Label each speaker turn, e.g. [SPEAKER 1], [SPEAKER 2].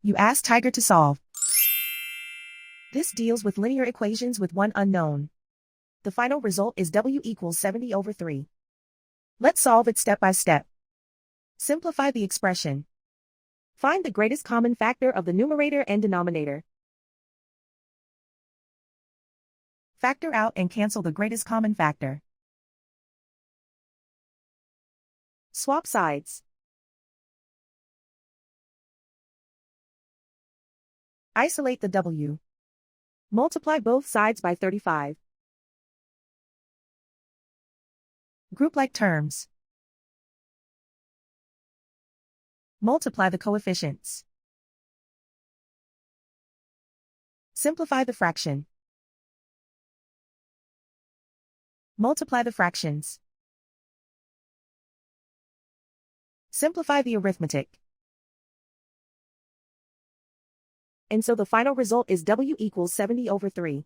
[SPEAKER 1] You ask Tiger to solve. This deals with linear equations with one unknown. The final result is W equals 70 over 3. Let's solve it step by step. Simplify the expression. Find the greatest common factor of the numerator and denominator. Factor out and cancel the greatest common factor. Swap sides. Isolate the W. Multiply both sides by 35. Group like terms. Multiply the coefficients. Simplify the fraction. Multiply the fractions. Simplify the arithmetic. And so the final result is W equals 70 over 3.